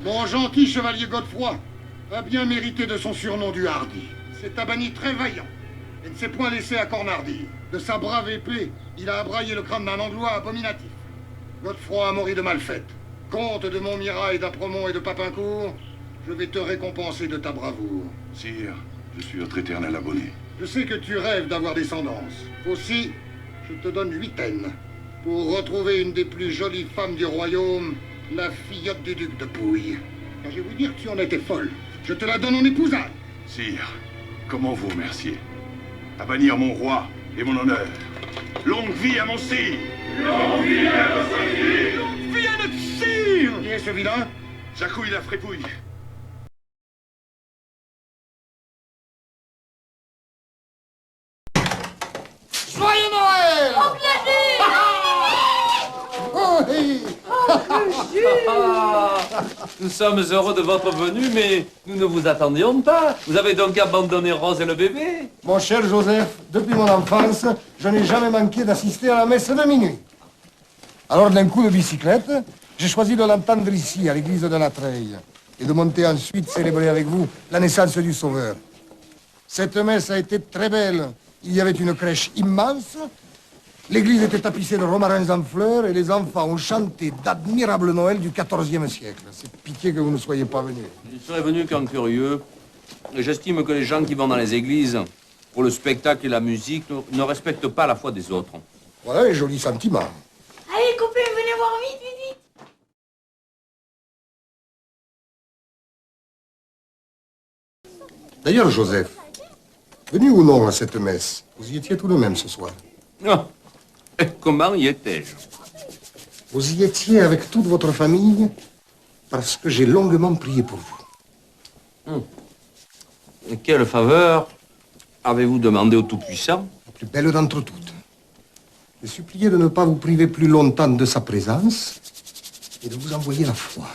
Mon gentil chevalier Godefroy a bien mérité de son surnom du hardi. C'est un banni très vaillant et ne s'est point laissé à cornardir. De sa brave épée, il a abraillé le crâne d'un Anglois abominatif. Godefroy a mouru de malfaite. Comte de Montmirail, d'Apremont et de Papincourt, je vais te récompenser de ta bravoure. Sire, je suis votre éternel abonné. Je sais que tu rêves d'avoir descendance. Aussi, je te donne 8 aines pour retrouver une des plus jolies femmes du royaume, la filleotte du duc de Pouille. Car je vais vous dire que tu en étais folle. Je te la donne en épousaille. Sire, comment vous remercier? À bannir mon roi et mon honneur. Longue vie à mon sire! Longue vie à notre sire! Longue vie à notre sire! Qui est ce vilain? Jacouille la frépouille. Joyeux Noël! Au plaisir! Oh, oui. Nous sommes heureux de votre venue, mais nous ne vous attendions pas. Vous avez donc abandonné Rose et le bébé? Mon cher Joseph, depuis mon enfance, je n'ai jamais manqué d'assister à la messe de minuit. Alors, d'un coup de bicyclette, j'ai choisi de l'entendre ici, à l'église de la Treille, et de monter ensuite célébrer avec vous la naissance du Sauveur. Cette messe a été très belle. Il y avait une crèche immense. L'église était tapissée de romarins en fleurs et les enfants ont chanté d'admirables Noëls du XIVe siècle. C'est pitié que vous ne soyez pas venus. Je serais venu qu'en curieux. J'estime que les gens qui vont dans les églises pour le spectacle et la musique ne respectent pas la foi des autres. Voilà les jolis sentiments. Allez, copains, venez voir vite, vite, vite. D'ailleurs, Joseph, venu ou non à cette messe, vous y étiez tout de même ce soir. Ah, et comment y étais-je? Vous y étiez avec toute votre famille parce que j'ai longuement prié pour vous. Et quelle faveur avez-vous demandé au Tout-Puissant? La plus belle d'entre toutes. J'ai supplié de ne pas vous priver plus longtemps de sa présence et de vous envoyer la foi.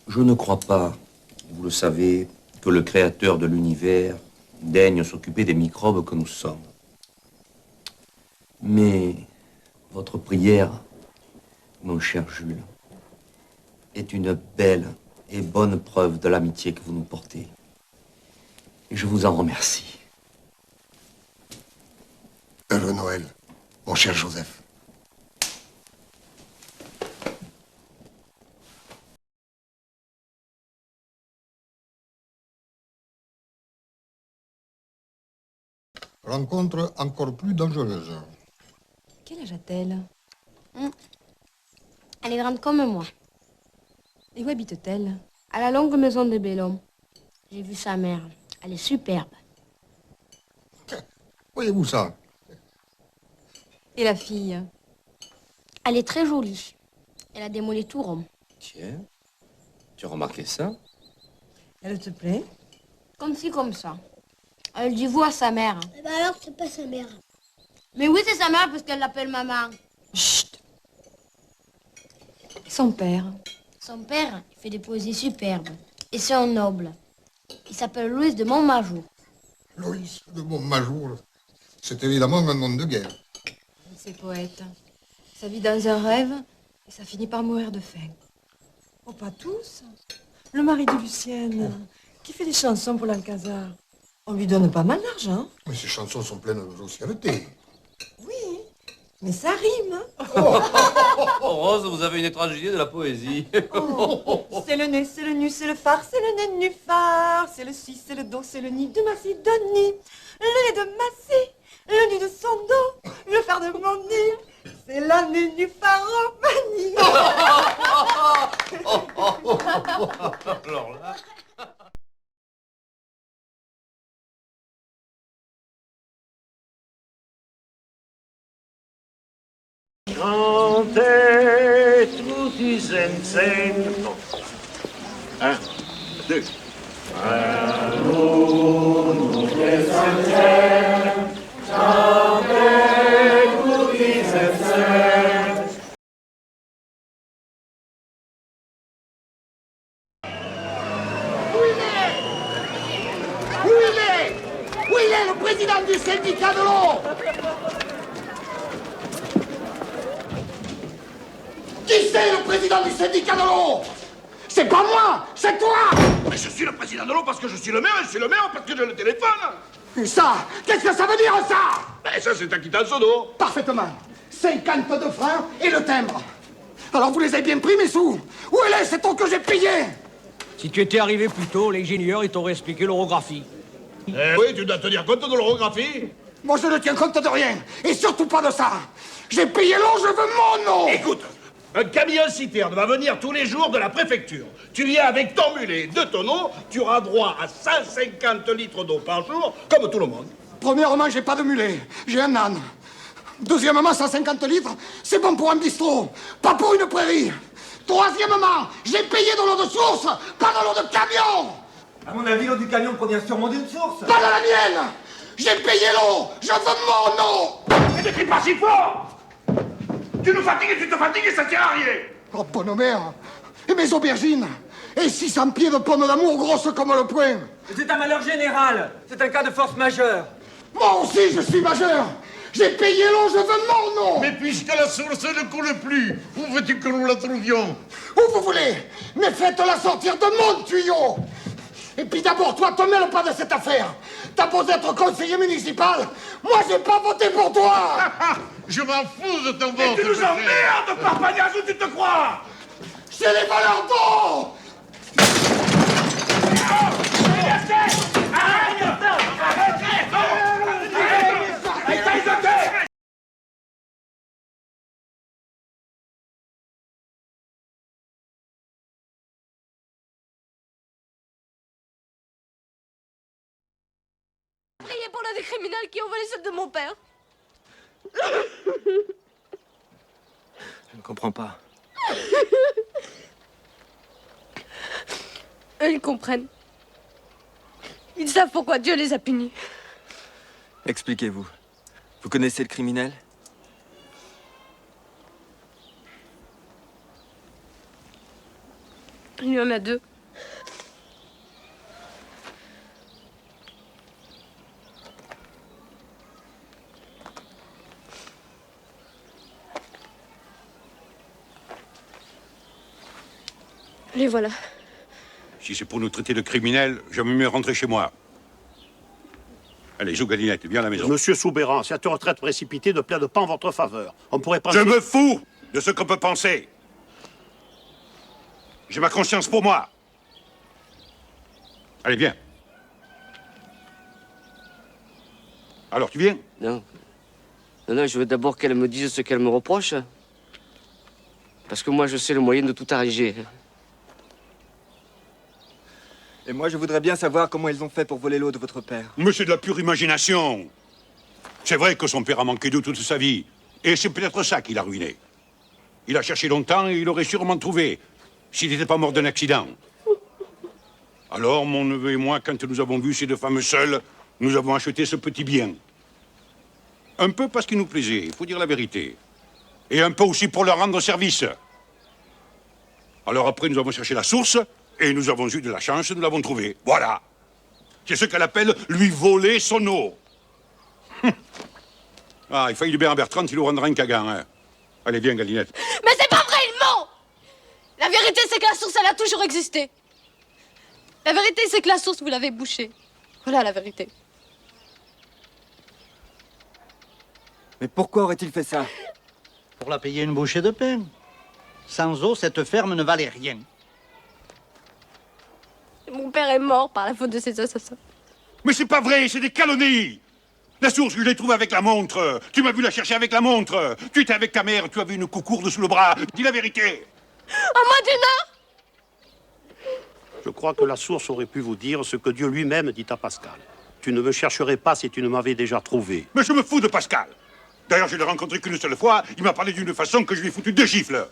Je ne crois pas, vous le savez, que le Créateur de l'univers daigne s'occuper des microbes que nous sommes. Mais votre prière, mon cher Jules, est une belle et bonne preuve de l'amitié que vous nous portez. Et je vous en remercie. Heureux Noël, mon cher Joseph. Rencontre encore plus dangereuse. Quel âge a-t-elle? Elle est grande comme moi. Et où habite-t-elle? À la longue maison de Bellhomme. J'ai vu sa mère. Elle est superbe. Voyez-vous ça? Et la fille? Elle est très jolie. Elle a démoli tout Rome. Tiens, tu as remarqué ça? Elle te plaît? Comme ci, comme ça. Elle dit vous à sa mère. Eh ben alors, c'est pas sa mère. Mais oui, c'est sa mère parce qu'elle l'appelle maman. Chut! Son père? Son père, il fait des poésies superbes. Et c'est un noble. Il s'appelle Louis de Montmajour. Loïs de Montmajour. C'est évidemment un nom de guerre. Ces poètes. Ça vit dans un rêve et ça finit par mourir de faim. Oh, pas tous. Le mari de Lucienne, qui fait des chansons pour l'Alcazar. On lui donne pas mal d'argent. Mais ces chansons sont pleines de socialité. Oui, mais ça rime. Oh, Rose, vous avez une étrange idée de la poésie. Oh, c'est le nez, c'est le nu, c'est le phare, c'est le nez nu phare. C'est le si, c'est le do, c'est le ni de Macédonie. Le nez de Macé, le nu de son dos, le phare de mon île. C'est la nez du pharomanie. Alors là... Chantez tous Zen. Un, deux. Où il est, le président du syndicat de l'eau? Qui c'est le président du syndicat de l'eau? C'est pas moi, c'est toi! Mais je suis le président de l'eau parce que je suis le maire, et je suis le maire parce que j'ai le téléphone. Et ça, qu'est-ce que ça veut dire, ça? Ben ça, c'est un quittance d'eau. Parfaitement. 52 francs et le timbre. Alors vous les avez bien pris, mes sous? Où est cet eau que j'ai payé? Si tu étais arrivé plus tôt, l'ingénieur, il t'aurait expliqué l'orographie. Oui, tu dois tenir compte de l'orographie. Moi, je ne tiens compte de rien. Et surtout pas de ça. J'ai payé l'eau, je veux mon eau. Écoute, un camion-citerne va venir tous les jours de la préfecture. Tu viens avec ton mulet de ton eau, tu auras droit à 150 litres d'eau par jour, comme tout le monde. Premièrement, j'ai pas de mulet. J'ai un âne. Deuxièmement, 150 litres, c'est bon pour un bistrot, pas pour une prairie. Troisièmement, j'ai payé de l'eau de source, pas de l'eau de camion. À mon avis, l'eau du camion provient sûrement d'une source. Pas de la mienne. J'ai payé l'eau, je veux mon eau. Mais ne crie pas si fort. Tu nous fatigues et tu te fatigues et ça tient à rien. Oh, bonne mère. Et mes aubergines. Et 600 pieds de pommes d'amour grosses comme le poing. C'est un malheur général. C'est un cas de force majeure. Moi aussi, je suis majeur. J'ai payé l'eau, je veux mon eau. Mais puisque la source ne coule plus, où veux-tu que nous la trouvions? Où vous voulez, mais faites-la sortir de mon tuyau. Et puis d'abord, toi, te mêle pas de cette affaire. T'as beau être conseiller municipal, moi, j'ai pas voté pour toi. Je m'en fous de ton vote. Mais tu nous emmerdes, Parpagnas, où tu te crois? C'est les voleurs d'eau. Priez pour l'un des criminels qui ont volé celle de mon père. Je ne comprends pas. Eux, ils comprennent. Ils savent pourquoi Dieu les a punis. Expliquez-vous. Vous connaissez le criminel? Il y en a deux. Les voilà. Si c'est pour nous traiter de criminels, j'aime mieux rentrer chez moi. Allez, joue Galinette, viens à la maison. Monsieur Soubéran, cette retraite précipitée ne plaide pas en votre faveur. On pourrait penser... Je me fous de ce qu'on peut penser. J'ai ma conscience pour moi. Allez, viens. Alors, tu viens? Non. Non, je veux d'abord qu'elle me dise ce qu'elle me reproche. Parce que moi, je sais le moyen de tout arranger. Et moi, je voudrais bien savoir comment ils ont fait pour voler l'eau de votre père. Mais c'est de la pure imagination. C'est vrai que son père a manqué d'eau toute sa vie. Et c'est peut-être ça qui l'a ruiné. Il a cherché longtemps et il aurait sûrement trouvé, s'il n'était pas mort d'un accident. Alors, mon neveu et moi, quand nous avons vu ces deux femmes seules, nous avons acheté ce petit bien. Un peu parce qu'il nous plaisait, il faut dire la vérité. Et un peu aussi pour leur rendre service. Alors après, nous avons cherché la source, et nous avons eu de la chance, nous l'avons trouvée. Voilà. C'est ce qu'elle appelle lui voler son eau. Ah, il faillit du Bernard Bertrand, il nous rendra un cagan, hein. Allez, viens, Galinette. Mais c'est pas vrai, il ment! La vérité, c'est que la source, elle a toujours existé. La vérité, c'est que la source, vous l'avez bouchée. Voilà la vérité. Mais pourquoi aurait-il fait ça? Pour la payer une bouchée de pain. Sans eau, cette ferme ne valait rien. Mon père est mort par la faute de ces assassins. Mais c'est pas vrai, c'est des calomnies. La source, je l'ai trouvée avec la montre. Tu m'as vu la chercher avec la montre. Tu étais avec ta mère, tu avais une coucourde sous le bras. Dis la vérité. En moins d'une heure? Je crois que la source aurait pu vous dire ce que Dieu lui-même dit à Pascal. Tu ne me chercherais pas si tu ne m'avais déjà trouvé. Mais je me fous de Pascal. D'ailleurs, je l'ai rencontré qu'une seule fois. Il m'a parlé d'une façon que je lui ai foutu 2 gifles.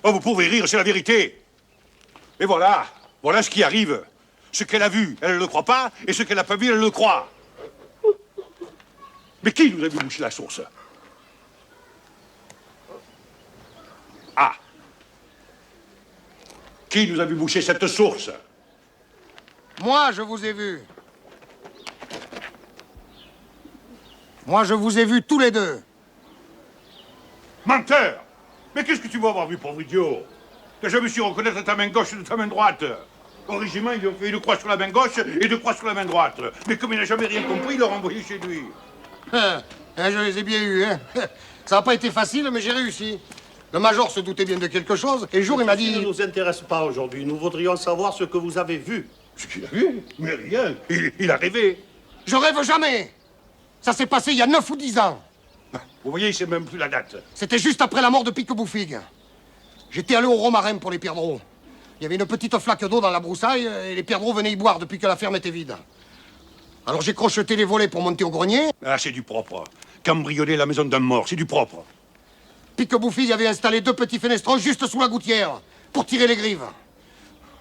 Oh, vous pouvez rire, c'est la vérité. Et voilà. Voilà ce qui arrive. Ce qu'elle a vu, elle ne le croit pas. Et ce qu'elle n'a pas vu, elle le croit. Mais qui nous a vu boucher la source? Ah. Qui nous a vu boucher cette source? Moi, je vous ai vu. Moi, je vous ai vus tous les deux. Menteur! Mais qu'est-ce que tu vas avoir vu, pauvre idiot? T'as jamais su reconnaître ta main gauche de ta main droite. Au régiment, ils lui ont fait une croix sur la main gauche et deux croix sur la main droite. Mais comme il n'a jamais rien compris, il l'a renvoyé chez lui. Je les ai bien eus, hein. Ça n'a pas été facile, mais j'ai réussi. Le major se doutait bien de quelque chose, et le jour, il m'a dit... Ceci ne nous intéresse pas aujourd'hui. Nous voudrions savoir ce que vous avez vu. Ce qu'il a vu? Mais rien. Il a rêvé. Je rêve jamais. Ça s'est passé il y a 9 ou 10 ans. Vous voyez, il sait même plus la date. C'était juste après la mort de Pique-Bouffig. J'étais allé au Romarin pour les perdreaux. Il y avait une petite flaque d'eau dans la broussaille, et les perdreaux venaient y boire depuis que la ferme était vide. Alors j'ai crocheté les volets pour monter au grenier. Ah, c'est du propre. Cambrioler la maison d'un mort, c'est du propre. Pique-Bouffig avait installé 2 petits fenestrons juste sous la gouttière, pour tirer les grives.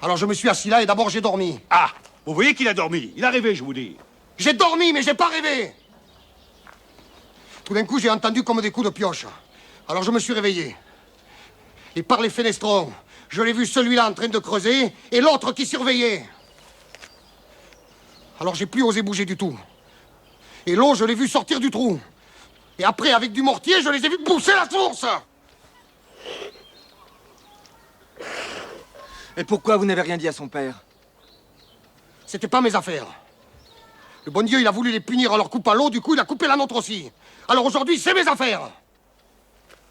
Alors je me suis assis là et d'abord j'ai dormi. Ah, vous voyez qu'il a dormi. Il a rêvé, je vous dis. J'ai dormi, mais j'ai pas rêvé. Tout d'un coup, j'ai entendu comme des coups de pioche. Alors je me suis réveillé. Et par les fenestrons, je l'ai vu celui-là en train de creuser et l'autre qui surveillait. Alors j'ai plus osé bouger du tout. Et l'eau, je l'ai vu sortir du trou. Et après, avec du mortier, je les ai vus pousser la source. Et pourquoi vous n'avez rien dit à son père? C'était pas mes affaires. Le bon Dieu, il a voulu les punir en leur coupant l'eau, du coup, il a coupé la nôtre aussi. Alors aujourd'hui, c'est mes affaires.